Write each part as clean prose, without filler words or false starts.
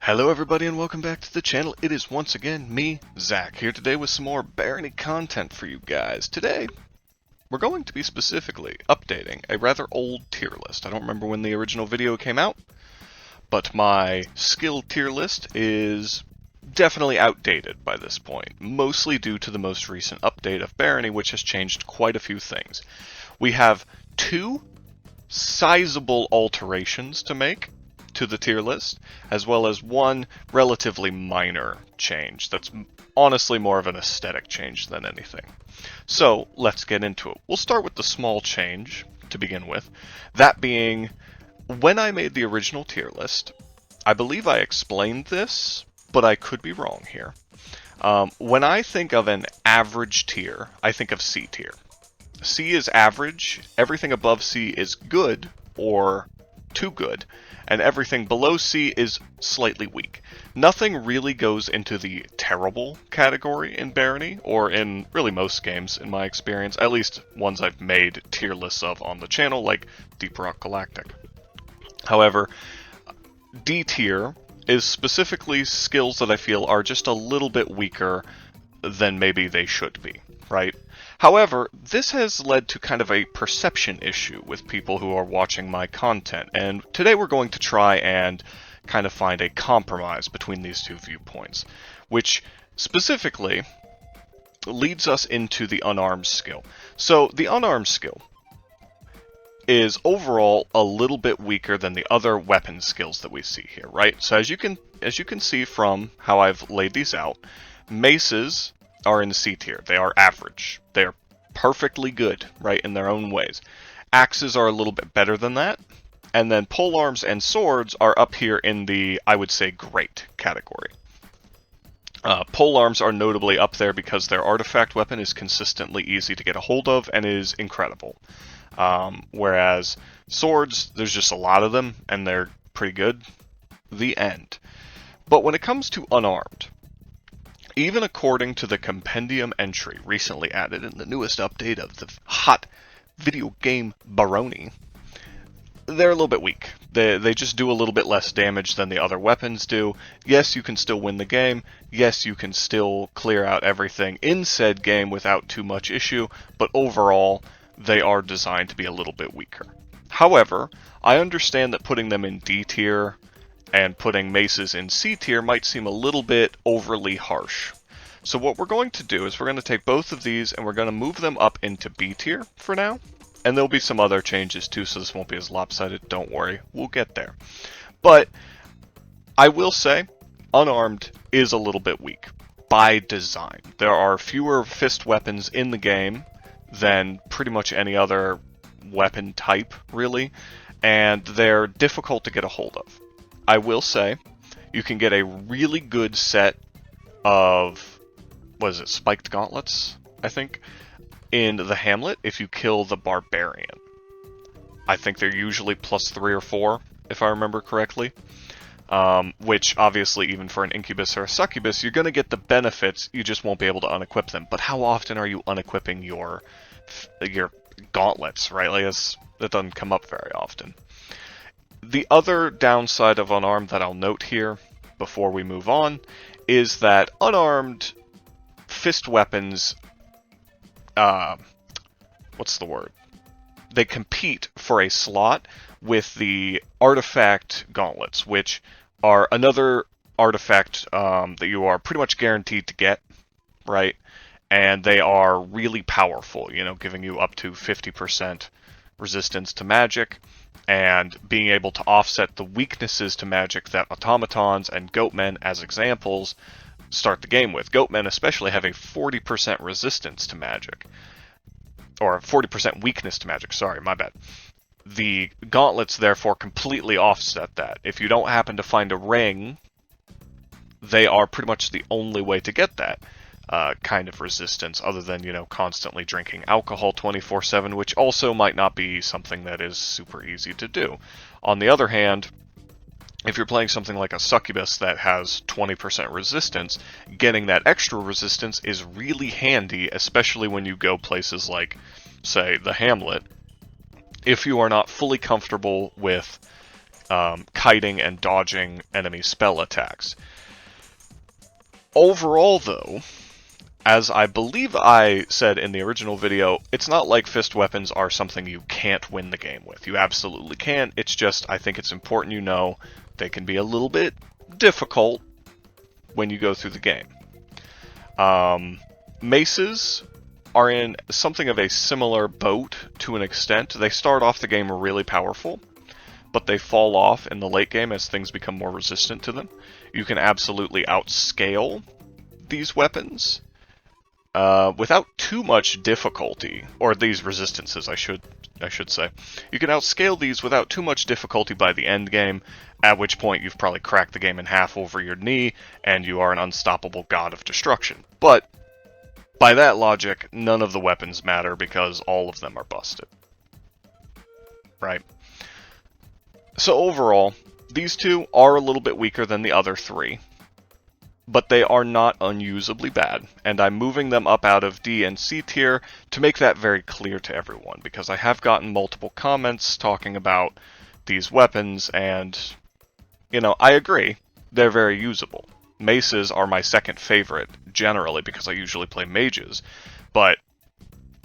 Hello everybody and welcome back to the channel. It is once again me, Zach, here today with some more Barony content for you guys. Today, we're going to be specifically updating a rather old tier list. I don't remember when the original video came out, but my skill tier list is definitely outdated by this point, mostly due to the most recent update of Barony, which has changed quite a few things. We have two sizable alterations to make to the tier list, as well as one relatively minor change that's honestly more of an aesthetic change than anything. So let's get into it. We'll start with the small change to begin with, that being when I made the original tier list, I believe I explained this, but I could be wrong here. When I think of an average tier, I think of C tier. C is average, everything above C is good or too good, and everything below C is slightly weak. Nothing really goes into the terrible category in Barony, or in really most games in my experience, at least ones I've made tier lists of on the channel, like Deep Rock Galactic. However, D tier is specifically skills that I feel are just a little bit weaker than maybe they should be, right? However, this has led to kind of a perception issue with people who are watching my content, and today we're going to try and kind of find a compromise between these two viewpoints, which specifically leads us into the Unarmed skill. So, the Unarmed skill is overall a little bit weaker than the other weapon skills that we see here, right? So as you can see from how I've laid these out, maces are in C tier. They are average. They are perfectly good, right, in their own ways. Axes are a little bit better than that. And then polearms and swords are up here in the, I would say, great category. Polearms are notably up there because their artifact weapon is consistently easy to get a hold of and is incredible. Whereas swords, there's just a lot of them and they're pretty good. The end. But when it comes to unarmed, even according to the compendium entry recently added in the newest update of the hot video game Barony, they're a little bit weak. They just do a little bit less damage than the other weapons do. Yes, you can still win the game. Yes, you can still clear out everything in said game without too much issue, but overall, they are designed to be a little bit weaker. However, I understand that putting them in D tier and putting maces in C tier might seem a little bit overly harsh. So what we're going to do is we're going to take both of these and we're going to move them up into B tier for now. And there'll be some other changes too, so this won't be as lopsided. Don't worry, we'll get there. But I will say, unarmed is a little bit weak by design. There are fewer fist weapons in the game than pretty much any other weapon type, really, and they're difficult to get a hold of. I will say, you can get a really good set of, spiked gauntlets, I think, in the Hamlet if you kill the Barbarian. I think they're usually +3 or 4, if I remember correctly. Which, obviously, even for an Incubus or a Succubus, you're going to get the benefits, you just won't be able to unequip them. But how often are you unequipping your gauntlets, right? Like, that doesn't come up very often. The other downside of unarmed that I'll note here, before we move on, is that unarmed fist weapons, what's the word? They compete for a slot with the artifact gauntlets, which are another artifact that you are pretty much guaranteed to get, right? And they are really powerful, giving you up to 50% resistance to magic, and being able to offset the weaknesses to magic that automatons and goatmen, as examples, start the game with. Goatmen especially have a 40% resistance to magic. Or 40% weakness to magic, sorry, my bad. The gauntlets, therefore, completely offset that. If you don't happen to find a ring, they are pretty much the only way to get that kind of resistance, other than, constantly drinking alcohol 24/7, which also might not be something that is super easy to do. On the other hand, if you're playing something like a Succubus that has 20% resistance, getting that extra resistance is really handy, especially when you go places like, say, the Hamlet, if you are not fully comfortable with kiting and dodging enemy spell attacks. Overall, though, as I believe I said in the original video, it's not like fist weapons are something you can't win the game with. You absolutely can. It's just, I think it's important you know they can be a little bit difficult when you go through the game. Maces are in something of a similar boat to an extent. They start off the game really powerful, but they fall off in the late game as things become more resistant to them. You can absolutely outscale these weapons without too much difficulty, or these resistances, I should say. You can outscale these without too much difficulty by the end game, at which point you've probably cracked the game in half over your knee, and you are an unstoppable god of destruction. But by that logic, none of the weapons matter because all of them are busted. Right? So overall, these two are a little bit weaker than the other three, but they are not unusably bad, and I'm moving them up out of D and C tier to make that very clear to everyone, because I have gotten multiple comments talking about these weapons, and, you know, I agree, they're very usable. Maces are my second favorite, generally, because I usually play mages, but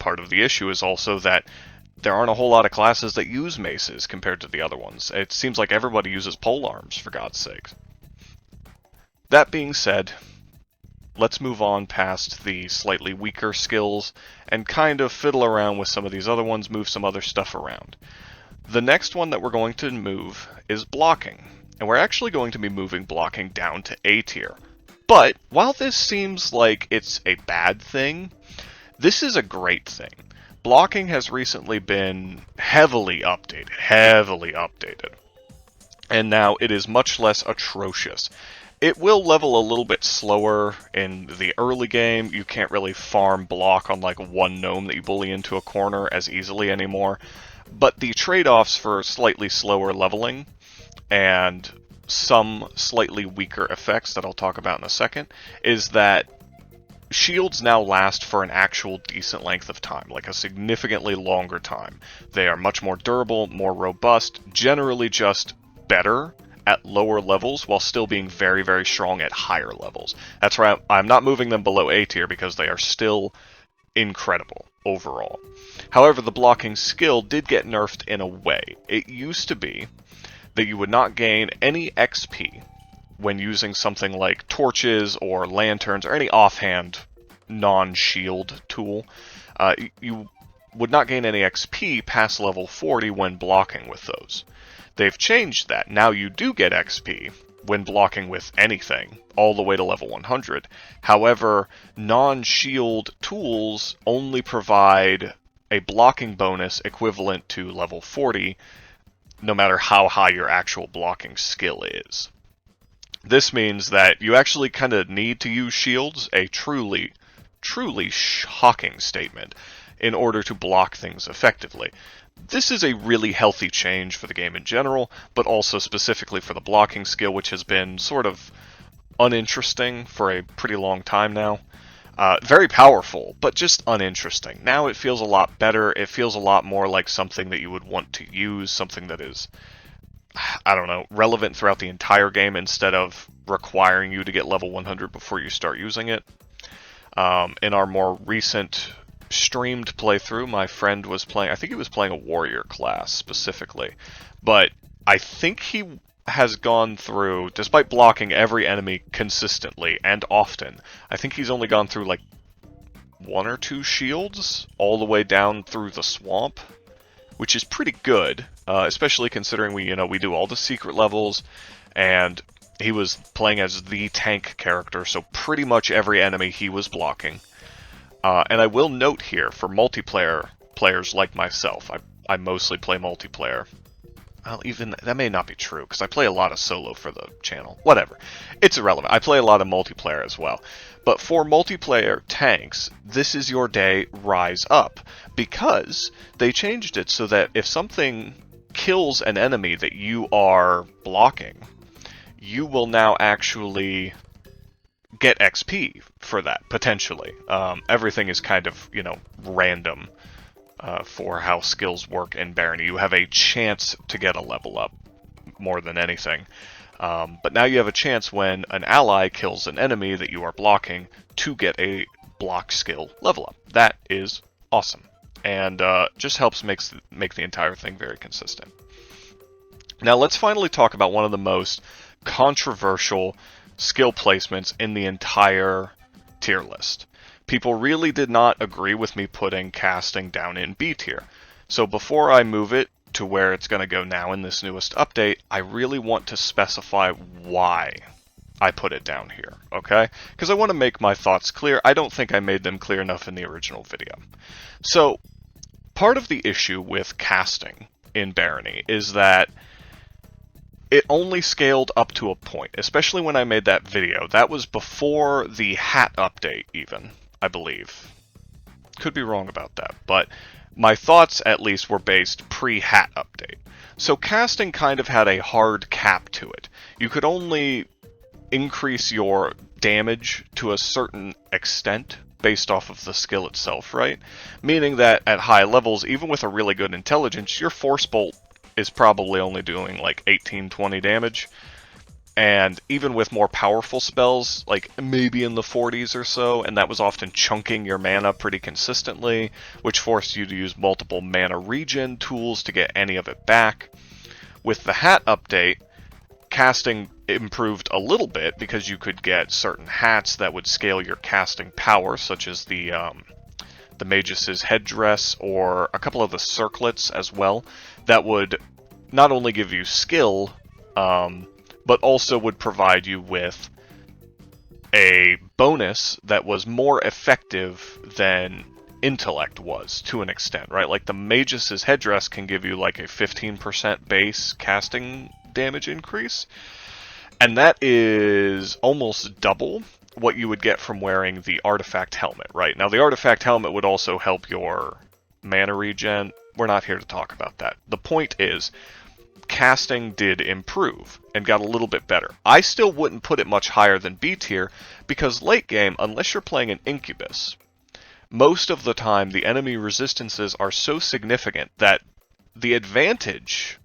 part of the issue is also that there aren't a whole lot of classes that use maces compared to the other ones. It seems like everybody uses polearms, for God's sake. That being said, let's move on past the slightly weaker skills and kind of fiddle around with some of these other ones, move some other stuff around. The next one that we're going to move is blocking, and we're actually going to be moving blocking down to A tier. But while this seems like it's a bad thing, this is a great thing. Blocking has recently been heavily updated, and now it is much less atrocious. It will level a little bit slower in the early game. You can't really farm block on like one gnome that you bully into a corner as easily anymore. But the trade-offs for slightly slower leveling and some slightly weaker effects that I'll talk about in a second is that shields now last for an actual decent length of time, like a significantly longer time. They are much more durable, more robust, generally just better at lower levels while still being very, very strong at higher levels. That's why I'm not moving them below A tier because they are still incredible overall. However, the blocking skill did get nerfed in a way. It used to be that you would not gain any XP when using something like torches or lanterns or any offhand non-shield tool. You would not gain any XP past level 40 when blocking with those. They've changed that. Now you do get XP when blocking with anything, all the way to level 100. However, non-shield tools only provide a blocking bonus equivalent to level 40, no matter how high your actual blocking skill is. This means that you actually kind of need to use shields, a truly shocking statement, in order to block things effectively. This is a really healthy change for the game in general, but also specifically for the blocking skill, which has been sort of uninteresting for a pretty long time now. Very powerful, but just uninteresting. Now it feels a lot better. It feels a lot more like something that you would want to use, something that is, I don't know, relevant throughout the entire game instead of requiring you to get level 100 before you start using it. In our more recent streamed playthrough, my friend was playing, I think he was playing a warrior class specifically, but I think he has gone through, despite blocking every enemy consistently and often, I think he's only gone through like 1 or 2 shields all the way down through the swamp, which is pretty good, especially considering we do all the secret levels, and he was playing as the tank character, so pretty much every enemy he was blocking. And I will note here, for multiplayer players like myself, I mostly play multiplayer. Well, even that may not be true, because I play a lot of solo for the channel. Whatever. It's irrelevant. I play a lot of multiplayer as well. But for multiplayer tanks, this is your day, rise up. Because they changed it so that if something kills an enemy that you are blocking, you will now actually get XP for that, potentially. Everything is kind of, random for how skills work in Barony. You have a chance to get a level up more than anything. But now you have a chance when an ally kills an enemy that you are blocking to get a block skill level up. That is awesome, and just helps make the entire thing very consistent. Now let's finally talk about one of the most controversial skill placements in the entire tier list. People really did not agree with me putting casting down in B tier. So before I move it to where it's going to go now in this newest update, I really want to specify why I put it down here, okay? Because I want to make my thoughts clear. I don't think I made them clear enough in the original video. So, part of the issue with casting in Barony is that it only scaled up to a point, especially when I made that video. That was before the hat update, even, I believe. Could be wrong about that, but my thoughts, at least, were based pre-hat update. So casting kind of had a hard cap to it. You could only increase your damage to a certain extent based off of the skill itself, right? Meaning that at high levels, even with a really good intelligence, your Force Bolt is probably only doing like 18-20 damage. And even with more powerful spells, like maybe in the 40s or so, and that was often chunking your mana pretty consistently, which forced you to use multiple mana regen tools to get any of it back. With the hat update, casting improved a little bit because you could get certain hats that would scale your casting power, such as the Mage's headdress or a couple of the circlets as well, that would not only give you skill, but also would provide you with a bonus that was more effective than intellect was, to an extent, right? Like the Mage's headdress can give you like a 15% base casting damage increase, and that is almost double what you would get from wearing the artifact helmet, right? Now the artifact helmet would also help your mana regen. We're not here to talk about that. The point is, casting did improve and got a little bit better. I still wouldn't put it much higher than B tier, because late game, unless you're playing an Incubus, most of the time the enemy resistances are so significant that the advantage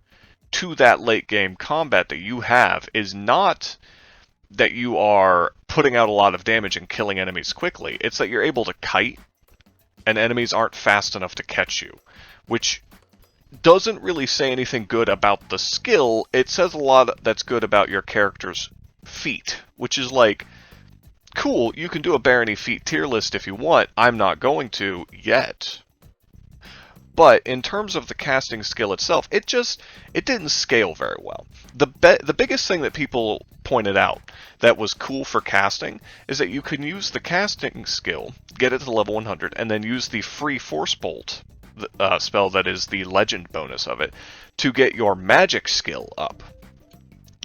to that late game combat that you have is not that you are putting out a lot of damage and killing enemies quickly. It's that you're able to kite, and enemies aren't fast enough to catch you, which doesn't really say anything good about the skill. It says a lot that's good about your character's feat, which is like, cool, you can do a Barony feat tier list if you want. I'm not going to yet. But in terms of the casting skill itself, it didn't scale very well. The biggest thing that people pointed out that was cool for casting is that you can use the casting skill, get it to level 100, and then use the free Force Bolt spell that is the legend bonus of it to get your magic skill up,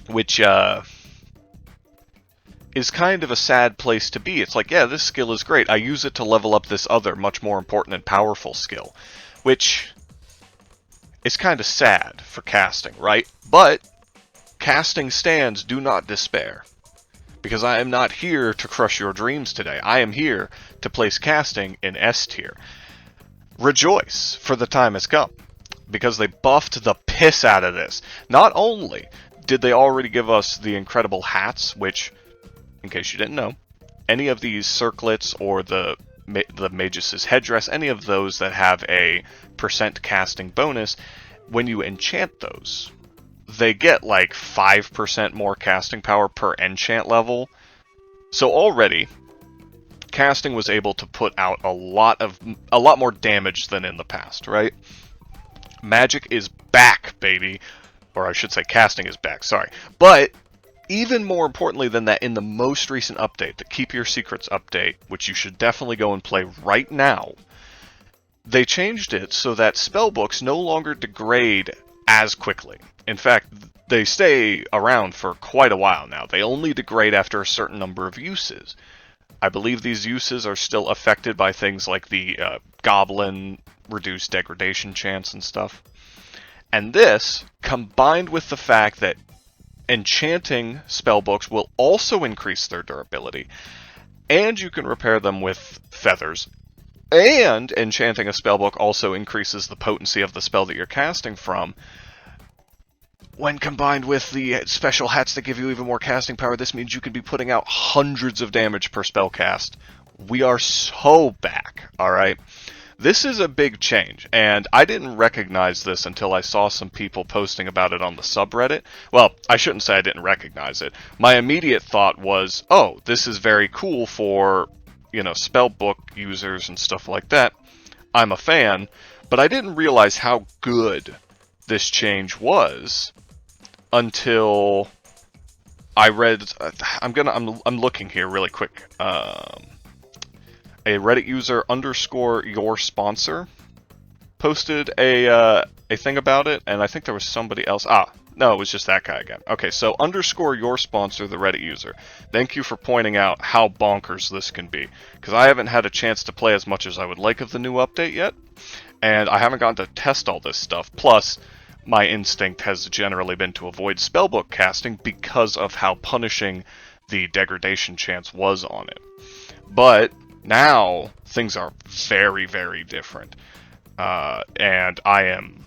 which is kind of a sad place to be. It's like, yeah, this skill is great. I use it to level up this other, much more important and powerful skill, which is kind of sad for casting, right? But casting stands, do not despair, because I am not here to crush your dreams today. I am here to place casting in S tier. Rejoice, for the time has come, because they buffed the piss out of this. Not only did they already give us the incredible hats, which, in case you didn't know, any of these circlets or the Mage's headdress, any of those that have a % casting bonus, when you enchant those, they get like 5% more casting power per enchant level. So already, casting was able to put out a lot more damage than in the past, right? Magic is back, baby. Or I should say casting is back, sorry. But even more importantly than that, in the most recent update, the Keep Your Secrets update, which you should definitely go and play right now, they changed it so that spellbooks no longer degrade as quickly. In fact, they stay around for quite a while now. They only degrade after a certain number of uses. I believe these uses are still affected by things like the goblin reduced degradation chance and stuff. And this, combined with the fact that enchanting spellbooks will also increase their durability, and you can repair them with feathers, and enchanting a spellbook also increases the potency of the spell that you're casting from, When combined with the special hats that give you even more casting power, this means you can be putting out hundreds of damage per spell cast. We are so back, alright? This is a big change, and I didn't recognize this until I saw some people posting about it on the subreddit. Well, I shouldn't say I didn't recognize it. My immediate thought was, oh, this is very cool for, spellbook users and stuff like that. I'm a fan, but I didn't realize how good this change was until I read. I'm looking here really quick. A Reddit user _ your sponsor posted a thing about it, and I think there was somebody else. No, it was just that guy again. Okay, so _ your sponsor, the Reddit user. Thank you for pointing out how bonkers this can be, because I haven't had a chance to play as much as I would like of the new update yet, and I haven't gotten to test all this stuff. Plus, my instinct has generally been to avoid spellbook casting because of how punishing the degradation chance was on it. But now, things are very, very different. And I am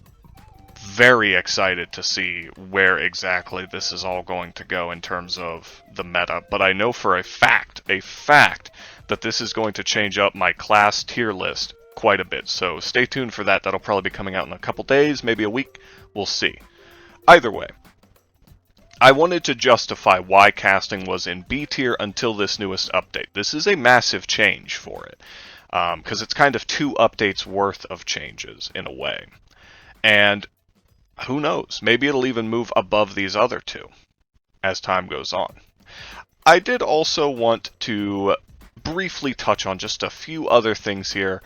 very excited to see where exactly this is all going to go in terms of the meta. But I know for a fact, that this is going to change up my class tier list quite a bit. So stay tuned for that. That'll probably be coming out in a couple days, maybe a week. We'll see. Either way, I wanted to justify why casting was in B tier until this newest update. This is a massive change for it, because it's kind of 2 updates worth of changes, in a way. And who knows, maybe it'll even move above these other 2 as time goes on. I did also want to briefly touch on just a few other things here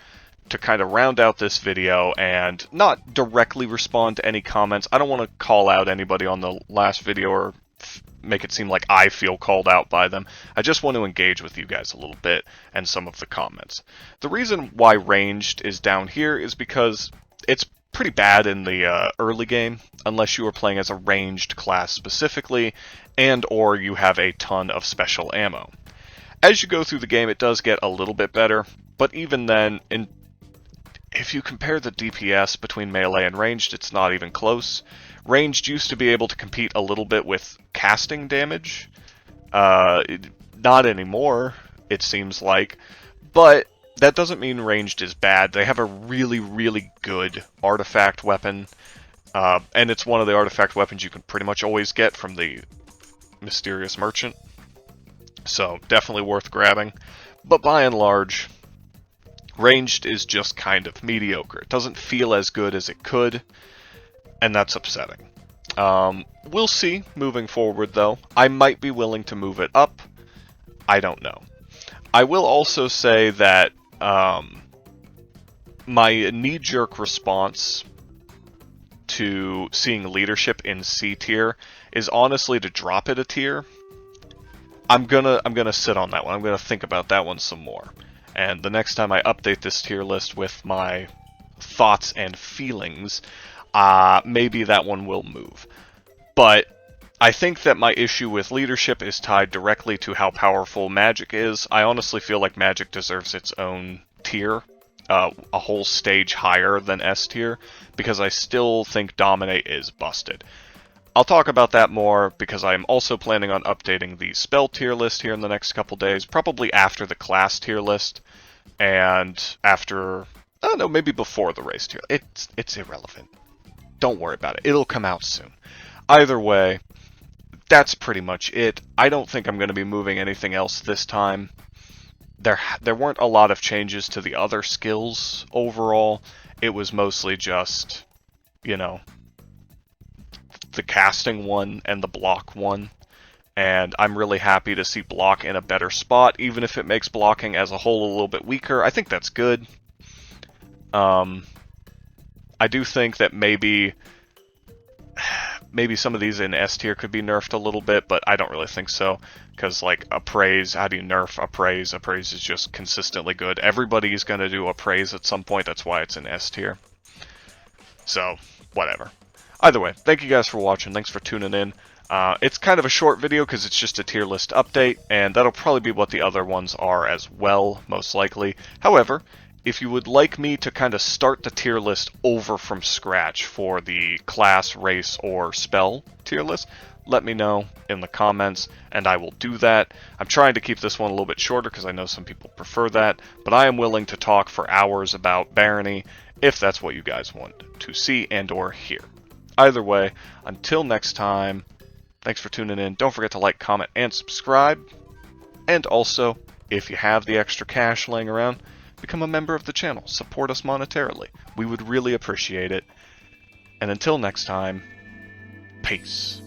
to kind of round out this video and not directly respond to any comments. I don't want to call out anybody on the last video or make it seem like I feel called out by them. I just want to engage with you guys a little bit and some of the comments. The reason why ranged is down here is because it's pretty bad in the early game, unless you are playing as a ranged class specifically, and or you have a ton of special ammo. As you go through the game, it does get a little bit better, but even then, if you compare the DPS between melee and ranged, it's not even close. Ranged used to be able to compete a little bit with casting damage. Not anymore, it seems like. But that doesn't mean ranged is bad. They have a really, really good artifact weapon. And it's one of the artifact weapons you can pretty much always get from the Mysterious Merchant. So, definitely worth grabbing. But by and large, ranged is just kind of mediocre. It doesn't feel as good as it could, and that's upsetting. We'll see moving forward, though. I might be willing to move it up. I don't know. I will also say that my knee-jerk response to seeing leadership in C tier is honestly to drop it a tier. I'm gonna sit on that one. I'm gonna think about that one some more. And the next time I update this tier list with my thoughts and feelings, maybe that one will move. But I think that my issue with leadership is tied directly to how powerful magic is. I honestly feel like magic deserves its own tier, a whole stage higher than S tier, because I still think Dominate is busted. I'll talk about that more because I am also planning on updating the spell tier list here in the next couple days, probably after the class tier list, and after, I don't know, maybe before the race tier. It's irrelevant. Don't worry about it. It'll come out soon. Either way, that's pretty much it. I don't think I'm going to be moving anything else this time. There weren't a lot of changes to the other skills overall. It was mostly just, the casting one and the block one. And I'm really happy to see block in a better spot, even if it makes blocking as a whole a little bit weaker. I think that's good. I do think that maybe some of these in S tier could be nerfed a little bit, but I don't really think so. Because, like, Appraise, how do you nerf Appraise? Appraise is just consistently good. Everybody's going to do Appraise at some point, that's why it's in S tier. So, whatever. Either way, thank you guys for watching, thanks for tuning in. It's kind of a short video because it's just a tier list update, and that'll probably be what the other ones are as well, most likely. However, if you would like me to kind of start the tier list over from scratch for the class, race, or spell tier list, let me know in the comments, and I will do that. I'm trying to keep this one a little bit shorter because I know some people prefer that, but I am willing to talk for hours about Barony if that's what you guys want to see and or hear. Either way, until next time, thanks for tuning in. Don't forget to like, comment, and subscribe. And also, if you have the extra cash laying around, become a member of the channel. Support us monetarily. We would really appreciate it. And until next time, peace.